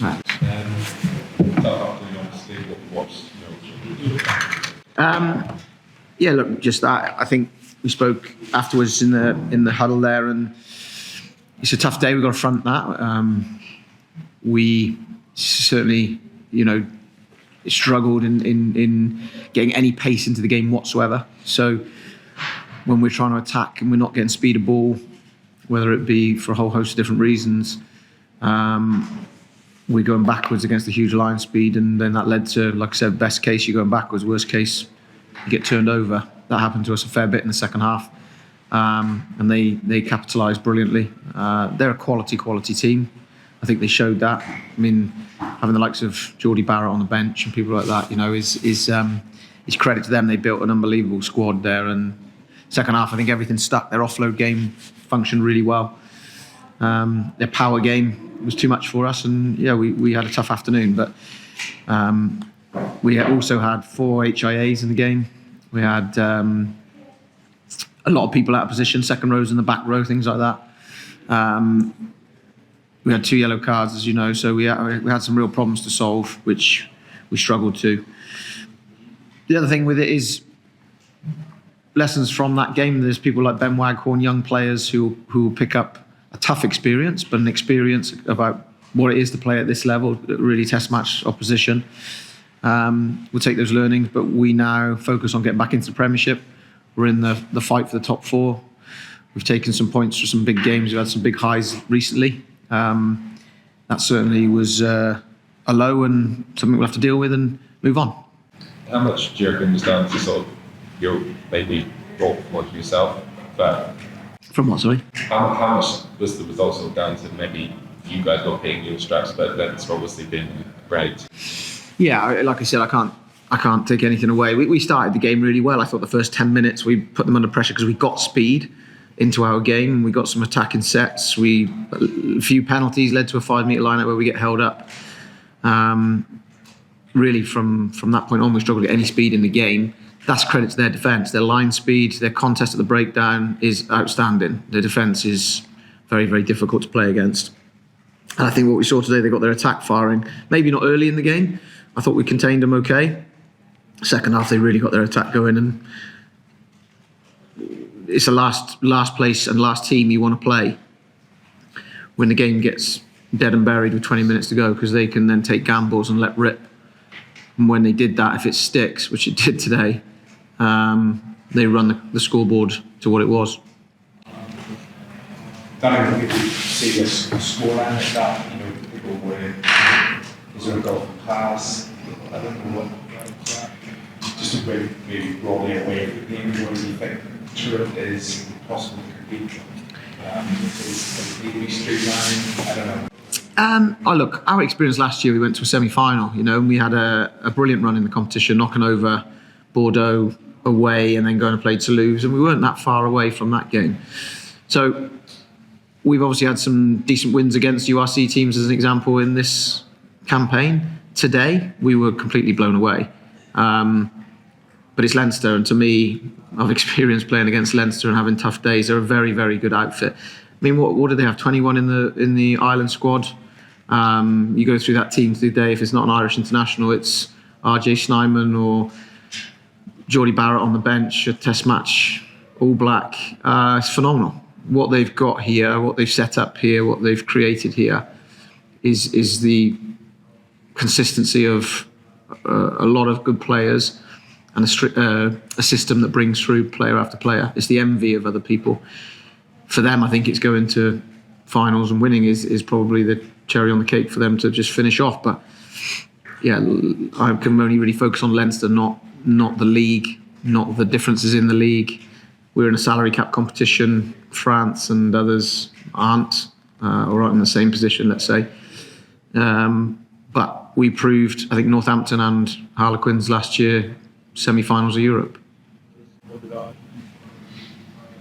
Right. Yeah, look, just that. I think we spoke afterwards in the huddle there, and it's a tough day. We've got to front that. We certainly, struggled in getting any pace into the game whatsoever. So when we're trying to attack and we're not getting speed of ball, whether it be for a whole host of different reasons, we're going backwards against the huge line speed, and then that led to, like I said, best case you're going backwards, worst case you get turned over. That happened to us a fair bit in the second half, and they capitalised brilliantly. They're a quality team. I think they showed that. I mean, having the likes of Geordie Barrett on the bench and people like that, is credit to them. They built an unbelievable squad there, and second half I think everything stuck. Their offload game functioned really well. Their power game was too much for us, and we had a tough afternoon. But we also had 4 HIAs in the game. We had a lot of people out of position, second rows in the back row, things like that. We had 2 yellow cards, as you know, so we had some real problems to solve, which we struggled to. The other thing with it is lessons from that game. There's people like Ben Waghorn, young players who will pick up a tough experience, but an experience about what it is to play at this level, really test match opposition. We'll take those learnings, but we now focus on getting back into the Premiership. We're in the fight for the top 4. We've taken some points for some big games. We've had some big highs recently. That certainly was a low and something we'll have to deal with and move on. How much do you reckon was down to sort of your maybe brought from yourself? From what, sorry? How much was the result sort of down to maybe you guys not hitting your straps, but Leinster obviously been great? Yeah, like I said, I can't take anything away. We started the game really well. I thought the first 10 minutes we put them under pressure because we got speed into our game. We got some attacking sets. A few penalties led to a 5-metre line-out where we get held up. Really, from that point on, we struggled to get any speed in the game. That's credit to their defence. Their line speed, their contest at the breakdown is outstanding. Their defence is very, very difficult to play against. And I think what we saw today, they got their attack firing. Maybe not early in the game. I thought we contained them okay. Second half, they really got their attack going, and it's a last place and last team you want to play when the game gets dead and buried with 20 minutes to go, because they can then take gambles and let rip. And when they did that, if it sticks, which it did today, they run the scoreboard to what it was. Danny, if you see this scoreline like that, people were, is there a goal pass? I don't know what. Just to maybe broadly away from the game, what do you think Turret is possible to compete? Is it streamlined? I don't know. Look, our experience last year, we went to a semi-final, and we had a brilliant run in the competition, knocking over Bordeaux away and then going to play Toulouse, and we weren't that far away from that game. So we've obviously had some decent wins against URC teams, as an example, in this campaign. Today, we were completely blown away. But it's Leinster, and to me, I've experienced playing against Leinster and having tough days. They're a very, very good outfit. I mean, what do they have? 21 in the Ireland squad. You go through that team today. If it's not an Irish international, it's RJ Snyman or Geordie Barrett on the bench, a Test match, All Black. It's phenomenal. What they've got here, what they've set up here, what they've created here, is the consistency of a lot of good players and a system that brings through player after player. It's the envy of other people. For them, I think it's going to finals and winning is probably the cherry on the cake for them to just finish off. But yeah, I can only really focus on Leinster, not the league, not the differences in the league. We're in a salary cap competition. France and others aren't, or aren't in the same position, let's say. But we proved, I think, Northampton and Harlequins last year, semi-finals of Europe.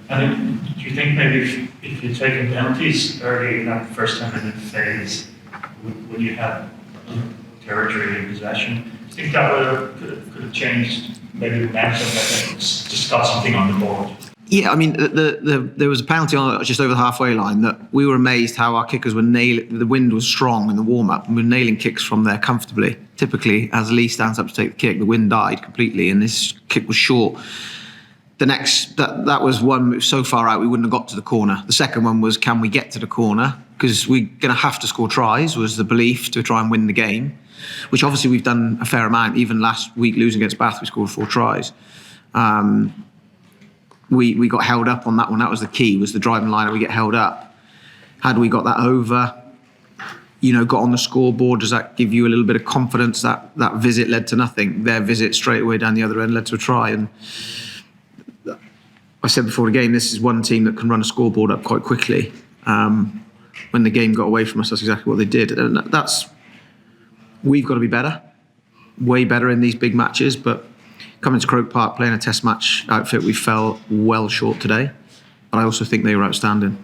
And do you think maybe if you'd taken penalties early in that first 10-minute phase, would you have territory in possession? Do you think that could have changed maybe momentum, just got something on the board? Yeah, I mean, there was a penalty on just over the halfway line that we were amazed how our kickers were nailing. The wind was strong in the warm-up, and we were nailing kicks from there comfortably. Typically, as Lee stands up to take the kick, the wind died completely, and this kick was short. The next, that was one move so far out we wouldn't have got to the corner. The second one was, can we get to the corner? Because we're going to have to score tries, was the belief, to try and win the game, which obviously we've done a fair amount. Even last week, losing against Bath, we scored 4 tries. We got held up on that one. That was the key, was the driving line. We get held up. Had we got that over, got on the scoreboard, does that give you a little bit of confidence that that visit led to nothing? Their visit straight away down the other end led to a try. And I said before the game, this is one team that can run a scoreboard up quite quickly. When the game got away from us, that's exactly what they did. And we've got to be better, way better in these big matches. But coming to Croke Park, playing a test match outfit, we fell well short today. But I also think they were outstanding.